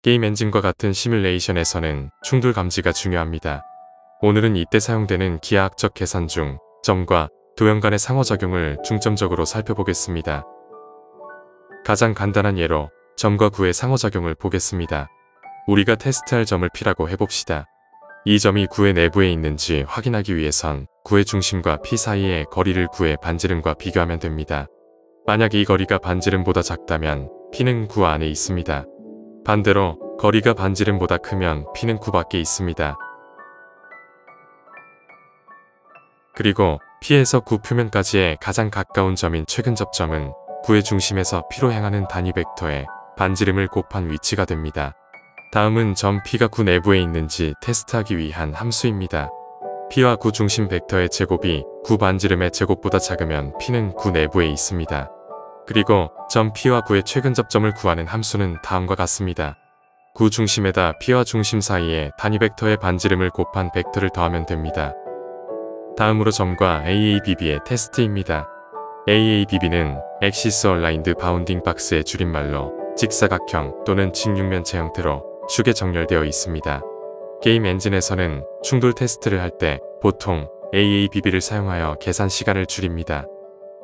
게임 엔진과 같은 시뮬레이션에서는 충돌 감지가 중요합니다. 오늘은 이때 사용되는 기하학적 계산 중 점과 도형 간의 상호작용을 중점적으로 살펴보겠습니다. 가장 간단한 예로 점과 구의 상호작용을 보겠습니다. 우리가 테스트할 점을 P라고 해봅시다. 이 점이 구의 내부에 있는지 확인하기 위해선 구의 중심과 P 사이의 거리를 구의 반지름과 비교하면 됩니다. 만약 이 거리가 반지름보다 작다면 P는 구 안에 있습니다. 반대로 거리가 반지름보다 크면 P는 구 밖에 있습니다. 그리고 P에서 구 표면까지의 가장 가까운 점인 최근 접점은 구의 중심에서 P로 향하는 단위 벡터의 반지름을 곱한 위치가 됩니다. 다음은 점 P가 구 내부에 있는지 테스트하기 위한 함수입니다. P와 구 중심 벡터의 제곱이 구 반지름의 제곱보다 작으면 P는 구 내부에 있습니다. 그리고 점 P와 구의 최근 접점을 구하는 함수는 다음과 같습니다. 구 중심에다 P와 중심 사이에 단위 벡터의 반지름을 곱한 벡터를 더하면 됩니다. 다음으로 점과 AABB의 테스트입니다. AABB는 Axis Aligned Bounding Box의 줄임말로 직사각형 또는 직육면체 형태로 축에 정렬되어 있습니다. 게임 엔진에서는 충돌 테스트를 할 때 보통 AABB를 사용하여 계산 시간을 줄입니다.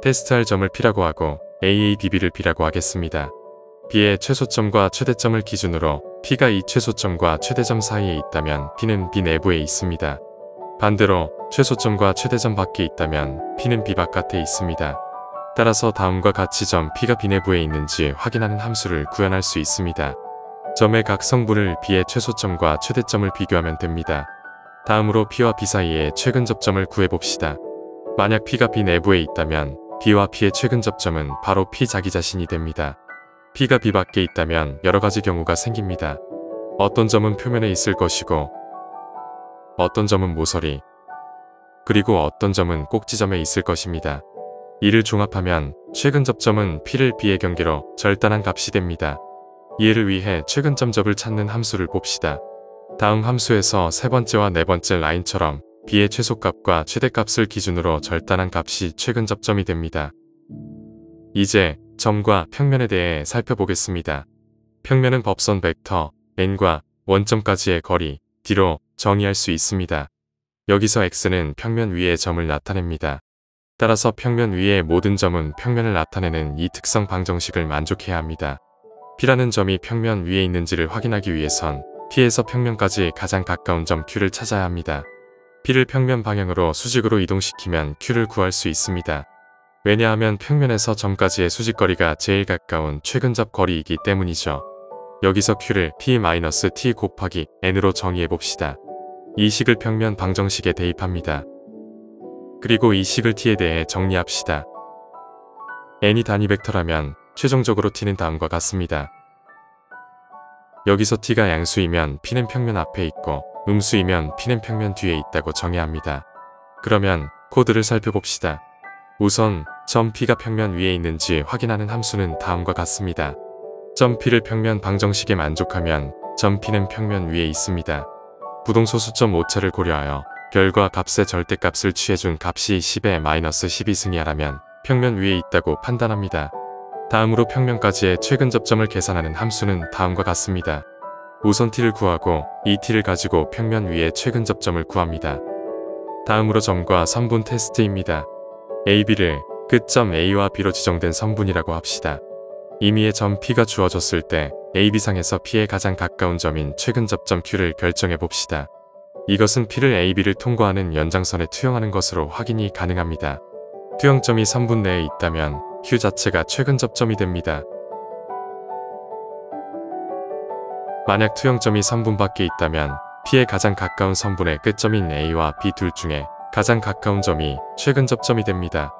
테스트할 점을 P라고 하고 AABB를 B라고 하겠습니다. B의 최소점과 최대점을 기준으로 P가 이 최소점과 최대점 사이에 있다면 P는 B 내부에 있습니다. 반대로 최소점과 최대점 밖에 있다면 P는 B 바깥에 있습니다. 따라서 다음과 같이 점 P가 B 내부에 있는지 확인하는 함수를 구현할 수 있습니다. 점의 각 성분을 B의 최소점과 최대점을 비교하면 됩니다. 다음으로 P와 B 사이의 최근 접점을 구해봅시다. 만약 P가 B 내부에 있다면 B와 P의 최근 접점은 바로 P 자기 자신이 됩니다. P가 B 밖에 있다면 여러가지 경우가 생깁니다. 어떤 점은 표면에 있을 것이고 어떤 점은 모서리 그리고 어떤 점은 꼭지점에 있을 것입니다. 이를 종합하면 최근 접점은 P를 B의 경계로 절단한 값이 됩니다. 이해를 위해 최근 점접을 찾는 함수를 봅시다. 다음 함수에서 세 번째와 네 번째 라인처럼 B의 최소값과 최대값을 기준으로 절단한 값이 최근 접점이 됩니다. 이제 점과 평면에 대해 살펴보겠습니다. 평면은 법선 벡터 n과 원점까지의 거리 d로 정의할 수 있습니다. 여기서 x는 평면 위의 점을 나타냅니다. 따라서 평면 위의 모든 점은 평면을 나타내는 이 특성 방정식을 만족해야 합니다. P라는 점이 평면 위에 있는지를 확인하기 위해선 P에서 평면까지 가장 가까운 점 Q를 찾아야 합니다. P를 평면 방향으로 수직으로 이동시키면 Q를 구할 수 있습니다. 왜냐하면 평면에서 점까지의 수직거리가 제일 가까운 최근접 거리이기 때문이죠. 여기서 Q를 T-T 곱하기 N으로 정의해봅시다. 이 식을 평면 방정식에 대입합니다. 그리고 이 식을 T에 대해 정리합시다. N이 단위 벡터라면 최종적으로 T는 다음과 같습니다. 여기서 T가 양수이면 P는 평면 앞에 있고 음수이면 P는 평면 뒤에 있다고 정해야 합니다. 그러면 코드를 살펴봅시다. 우선 점 P가 평면 위에 있는지 확인하는 함수는 다음과 같습니다. 점 P를 평면 방정식에 만족하면 점 P는 평면 위에 있습니다. 부동소 수점 오차를 고려하여 결과 값의 절대값을 취해준 값이 10의 -12승이하라면 평면 위에 있다고 판단합니다. 다음으로 평면까지의 최근 접점을 계산하는 함수는 다음과 같습니다. 우선 T를 구하고 이 T를 가지고 평면 위의 최근 접점을 구합니다. 다음으로 점과 선분 테스트입니다. AB를 끝점 A와 B로 지정된 선분이라고 합시다. 임의의 점 P가 주어졌을 때 AB상에서 P에 가장 가까운 점인 최근 접점 Q를 결정해 봅시다. 이것은 P를 AB를 통과하는 연장선에 투영하는 것으로 확인이 가능합니다. 투영점이 선분 내에 있다면 Q 자체가 최근 접점이 됩니다. 만약 투영점이 선분 밖에 있다면 P에 가장 가까운 선분의 끝점인 A와 B 둘 중에 가장 가까운 점이 최근 접점이 됩니다.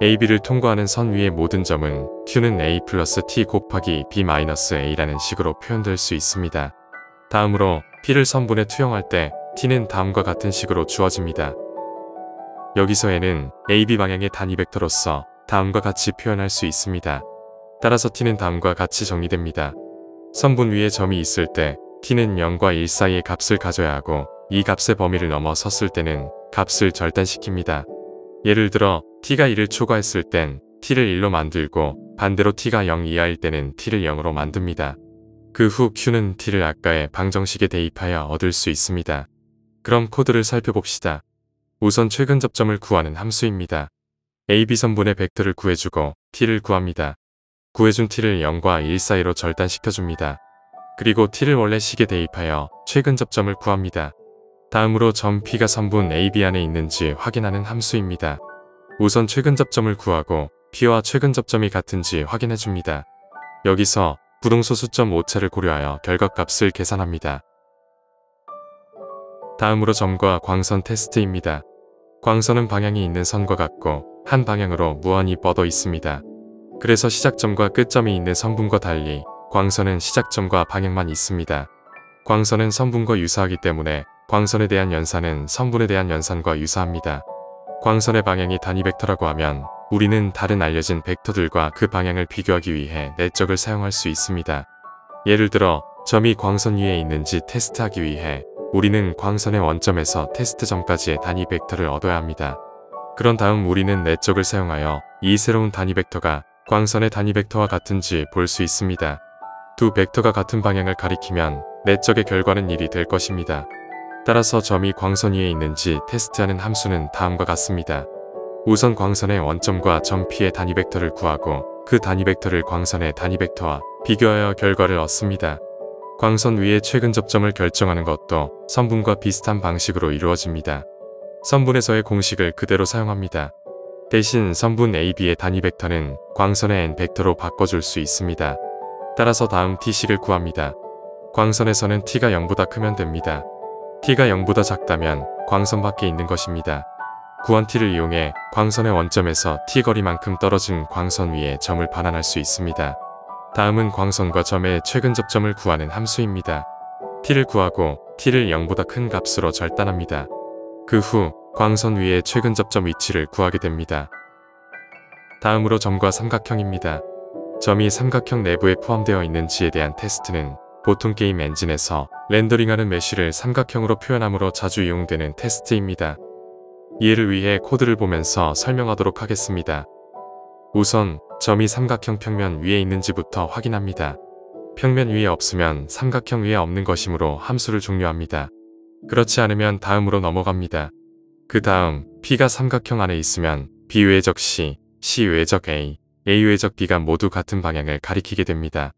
AB를 통과하는 선 위의 모든 점은 Q는 A 플러스 T 곱하기 B 마이너스 A라는 식으로 표현될 수 있습니다. 다음으로 P를 선분에 투영할 때 T는 다음과 같은 식으로 주어집니다. 여기서 N은 AB 방향의 단위 벡터로서 다음과 같이 표현할 수 있습니다. 따라서 T는 다음과 같이 정리됩니다. 선분 위에 점이 있을 때 T는 0과 1 사이의 값을 가져야 하고 이 값의 범위를 넘어섰을 때는 값을 절단시킵니다. 예를 들어 T가 1을 초과했을 땐 t를 1로 만들고 반대로 t가 0 이하일 때는 t를 0으로 만듭니다. 그 후 q는 t를 아까의 방정식에 대입하여 얻을 수 있습니다. 그럼 코드를 살펴봅시다. 우선 최근 접점을 구하는 함수입니다. AB선분의 벡터를 구해주고 t를 구합니다. 구해준 t를 0과 1 사이로 절단시켜줍니다. 그리고 t를 원래 식에 대입하여 최근 접점을 구합니다. 다음으로 점 P가 선분 AB 안에 있는지 확인하는 함수입니다. 우선 최근 접점을 구하고 P와 최근 접점이 같은지 확인해줍니다. 여기서 부동소 수점 오차를 고려하여 결과값을 계산합니다. 다음으로 점과 광선 테스트입니다. 광선은 방향이 있는 선과 같고 한 방향으로 무한히 뻗어 있습니다. 그래서 시작점과 끝점이 있는 선분과 달리 광선은 시작점과 방향만 있습니다. 광선은 선분과 유사하기 때문에 광선에 대한 연산은 선분에 대한 연산과 유사합니다. 광선의 방향이 단위 벡터라고 하면 우리는 다른 알려진 벡터들과 그 방향을 비교하기 위해 내적을 사용할 수 있습니다. 예를 들어 점이 광선 위에 있는지 테스트하기 위해 우리는 광선의 원점에서 테스트점까지의 단위 벡터를 얻어야 합니다. 그런 다음 우리는 내적을 사용하여 이 새로운 단위 벡터가 광선의 단위 벡터와 같은지 볼 수 있습니다. 두 벡터가 같은 방향을 가리키면 내적의 결과는 1이 될 것입니다. 따라서 점이 광선 위에 있는지 테스트하는 함수는 다음과 같습니다. 우선 광선의 원점과 점 P의 단위 벡터를 구하고 그 단위 벡터를 광선의 단위 벡터와 비교하여 결과를 얻습니다. 광선 위의 최근 접점을 결정하는 것도 선분과 비슷한 방식으로 이루어집니다. 선분에서의 공식을 그대로 사용합니다. 대신 선분 AB의 단위 벡터는 광선의 n 벡터로 바꿔줄 수 있습니다. 따라서 다음 t식을 구합니다. 광선에서는 t가 0보다 크면 됩니다. t가 0보다 작다면 광선 밖에 있는 것입니다. 구한 t를 이용해 광선의 원점에서 t 거리만큼 떨어진 광선 위에 점을 반환할 수 있습니다. 다음은 광선과 점의 최근 접점을 구하는 함수입니다. t를 구하고 t를 0보다 큰 값으로 절단합니다. 그 후 광선 위의 최근 접점 위치를 구하게 됩니다. 다음으로 점과 삼각형입니다. 점이 삼각형 내부에 포함되어 있는지에 대한 테스트는 보통 게임 엔진에서 렌더링하는 메쉬를 삼각형으로 표현함으로 자주 이용되는 테스트입니다. 이해를 위해 코드를 보면서 설명하도록 하겠습니다. 우선 점이 삼각형 평면 위에 있는지부터 확인합니다. 평면 위에 없으면 삼각형 위에 없는 것이므로 함수를 종료합니다. 그렇지 않으면 다음으로 넘어갑니다. 그 다음 P가 삼각형 안에 있으면 B 외적 C, C 외적 A, A 외적 B가 모두 같은 방향을 가리키게 됩니다.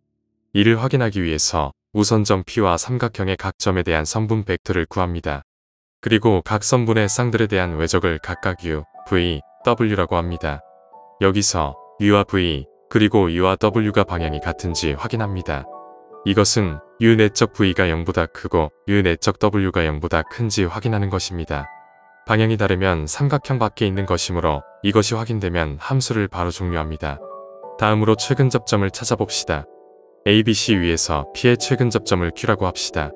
이를 확인하기 위해서 우선 점 P와 삼각형의 각 점에 대한 선분 벡터를 구합니다. 그리고 각 선분의 쌍들에 대한 외적을 각각 U, V, W라고 합니다. 여기서 U와 V, 그리고 U와 W가 방향이 같은지 확인합니다. 이것은 U 내적 V가 0보다 크고 U 내적 W가 0보다 큰지 확인하는 것입니다. 방향이 다르면 삼각형 밖에 있는 것이므로 이것이 확인되면 함수를 바로 종료합니다. 다음으로 최근 접점을 찾아봅시다. ABC 위에서 P의 최근 접점을 Q라고 합시다.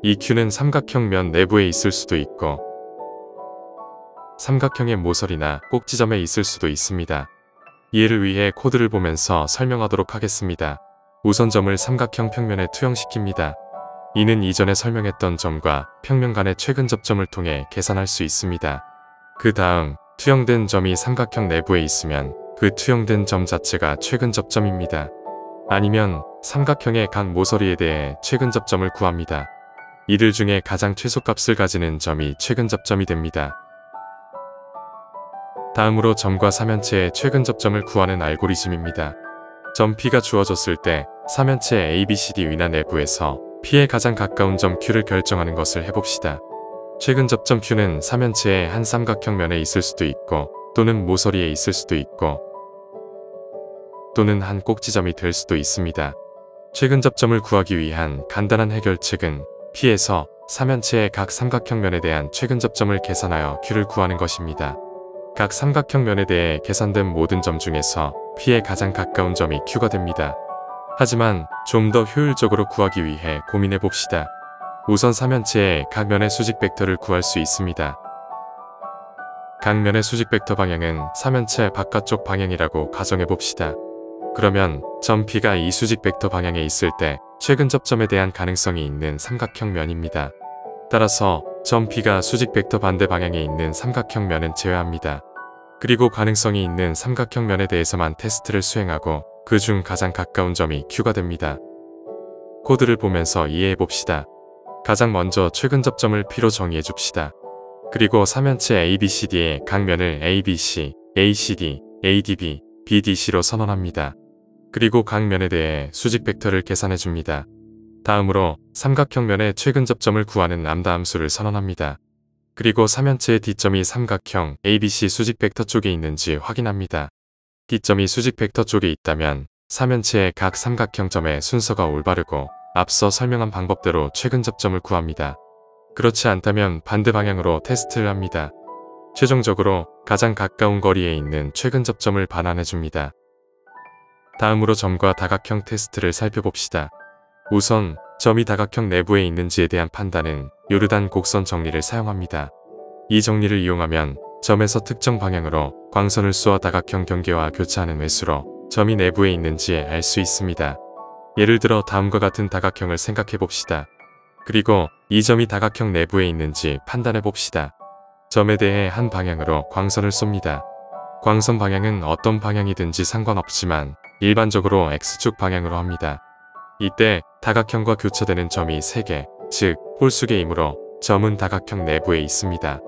이 Q는 삼각형 면 내부에 있을 수도 있고 삼각형의 모서리나 꼭지점에 있을 수도 있습니다. 이해를 위해 코드를 보면서 설명하도록 하겠습니다. 우선 점을 삼각형 평면에 투영시킵니다. 이는 이전에 설명했던 점과 평면 간의 최근 접점을 통해 계산할 수 있습니다. 그 다음 투영된 점이 삼각형 내부에 있으면 그 투영된 점 자체가 최근 접점입니다. 아니면 삼각형의 각 모서리에 대해 최근 접점을 구합니다. 이들 중에 가장 최소값을 가지는 점이 최근 접점이 됩니다. 다음으로 점과 사면체의 최근 접점을 구하는 알고리즘입니다. 점 P가 주어졌을 때 사면체 ABCD 위나 내부에서 P에 가장 가까운 점 Q를 결정하는 것을 해봅시다. 최근 접점 Q는 사면체의 한 삼각형 면에 있을 수도 있고 또는 모서리에 있을 수도 있고 또는 한 꼭지점이 될 수도 있습니다. 최근 접점을 구하기 위한 간단한 해결책은 P에서 사면체의 각 삼각형 면에 대한 최근 접점을 계산하여 Q를 구하는 것입니다. 각 삼각형 면에 대해 계산된 모든 점 중에서 P에 가장 가까운 점이 Q가 됩니다. 하지만 좀 더 효율적으로 구하기 위해 고민해 봅시다. 우선 사면체의 각 면의 수직 벡터를 구할 수 있습니다. 각 면의 수직 벡터 방향은 사면체 바깥쪽 방향이라고 가정해 봅시다. 그러면 점 P가 이 수직 벡터 방향에 있을 때 최근 접점에 대한 가능성이 있는 삼각형 면입니다. 따라서 점 P가 수직 벡터 반대 방향에 있는 삼각형 면은 제외합니다. 그리고 가능성이 있는 삼각형 면에 대해서만 테스트를 수행하고 그 중 가장 가까운 점이 Q가 됩니다. 코드를 보면서 이해해 봅시다. 가장 먼저 최근 접점을 P로 정의해 줍시다. 그리고 삼면체 ABCD의 각 면을 ABC, ACD, ADB, BDC로 선언합니다. 그리고 각 면에 대해 수직 벡터를 계산해 줍니다. 다음으로 삼각형 면의 최근 접점을 구하는 람다 함수를 선언합니다. 그리고 삼면체의 D점이 삼각형 ABC 수직 벡터 쪽에 있는지 확인합니다. D점이 수직 벡터 쪽에 있다면 삼면체의 각 삼각형점의 순서가 올바르고 앞서 설명한 방법대로 최근 접점을 구합니다. 그렇지 않다면 반대 방향으로 테스트를 합니다. 최종적으로 가장 가까운 거리에 있는 최근 접점을 반환해 줍니다. 다음으로 점과 다각형 테스트를 살펴봅시다. 우선 점이 다각형 내부에 있는지에 대한 판단은 요르단 곡선 정리를 사용합니다. 이 정리를 이용하면 점에서 특정 방향으로 광선을 쏘아 다각형 경계와 교차하는 횟수로 점이 내부에 있는지 알 수 있습니다. 예를 들어 다음과 같은 다각형을 생각해 봅시다. 그리고 이 점이 다각형 내부에 있는지 판단해 봅시다. 점에 대해 한 방향으로 광선을 쏩니다. 광선 방향은 어떤 방향이든지 상관없지만 일반적으로 X축 방향으로 합니다. 이때 다각형과 교차되는 점이 3개, 즉 홀수개이므로 점은 다각형 내부에 있습니다.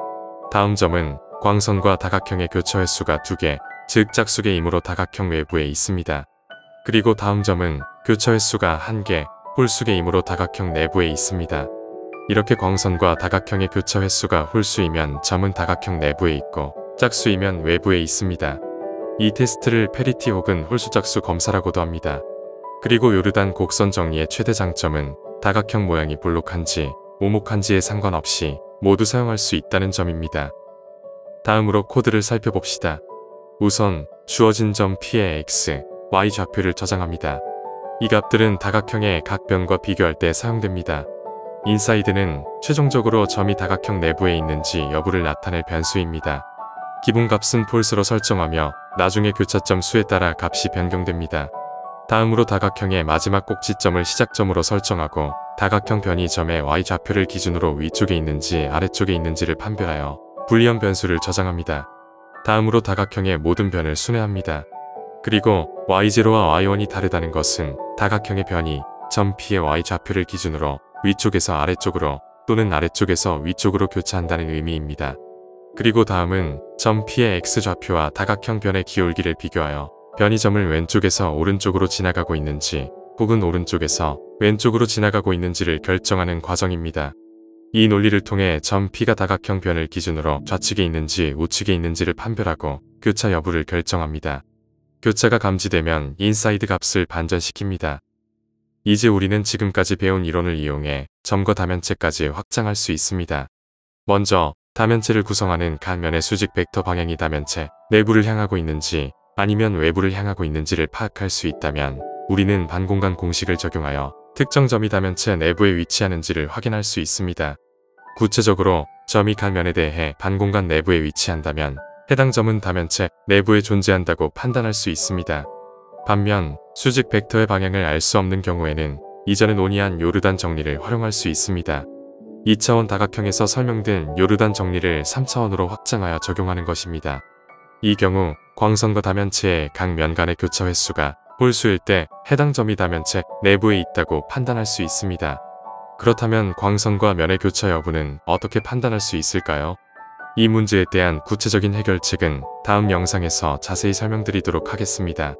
다음 점은 광선과 다각형의 교차 횟수가 2개, 즉 짝수개이므로 다각형 외부에 있습니다. 그리고 다음 점은 교차 횟수가 1개, 홀수개이므로 다각형 내부에 있습니다. 이렇게 광선과 다각형의 교차 횟수가 홀수이면 점은 다각형 내부에 있고 짝수이면 외부에 있습니다. 이 테스트를 페리티 혹은 홀수짝수 검사라고도 합니다. 그리고 요르단 곡선 정리의 최대 장점은 다각형 모양이 볼록한지 오목한지에 상관없이 모두 사용할 수 있다는 점입니다. 다음으로 코드를 살펴봅시다. 우선 주어진 점 P의 X, Y 좌표를 저장합니다. 이 값들은 다각형의 각 변과 비교할 때 사용됩니다. 인사이드는 최종적으로 점이 다각형 내부에 있는지 여부를 나타낼 변수입니다. 기본값은 폴스로 설정하며 나중에 교차점 수에 따라 값이 변경됩니다. 다음으로 다각형의 마지막 꼭지점을 시작점으로 설정하고 다각형 변이 점의 Y좌표를 기준으로 위쪽에 있는지 아래쪽에 있는지를 판별하여 불리언 변수를 저장합니다. 다음으로 다각형의 모든 변을 순회합니다. 그리고 Y0와 Y1이 다르다는 것은 다각형의 변이 점 P의 Y좌표를 기준으로 위쪽에서 아래쪽으로 또는 아래쪽에서 위쪽으로 교차한다는 의미입니다. 그리고 다음은 점 P의 X좌표와 다각형 변의 기울기를 비교하여 변이 점을 왼쪽에서 오른쪽으로 지나가고 있는지 혹은 오른쪽에서 왼쪽으로 지나가고 있는지를 결정하는 과정입니다. 이 논리를 통해 점 P가 다각형 변을 기준으로 좌측에 있는지 우측에 있는지를 판별하고 교차 여부를 결정합니다. 교차가 감지되면 인사이드 값을 반전시킵니다. 이제 우리는 지금까지 배운 이론을 이용해 점과 다면체까지 확장할 수 있습니다. 먼저 다면체를 구성하는 각 면의 수직 벡터 방향이 다면체 내부를 향하고 있는지 아니면 외부를 향하고 있는지를 파악할 수 있다면 우리는 반공간 공식을 적용하여 특정 점이 다면체 내부에 위치하는지를 확인할 수 있습니다. 구체적으로 점이 각 면에 대해 반공간 내부에 위치한다면 해당 점은 다면체 내부에 존재한다고 판단할 수 있습니다. 반면 수직 벡터의 방향을 알 수 없는 경우에는 이전에 논의한 요르단 정리를 활용할 수 있습니다. 2차원 다각형에서 설명된 요르단 정리를 3차원으로 확장하여 적용하는 것입니다. 이 경우 광선과 다면체의 각 면 간의 교차 횟수가 홀수일 때 해당 점이 다면체 내부에 있다고 판단할 수 있습니다. 그렇다면 광선과 면의 교차 여부는 어떻게 판단할 수 있을까요? 이 문제에 대한 구체적인 해결책은 다음 영상에서 자세히 설명드리도록 하겠습니다.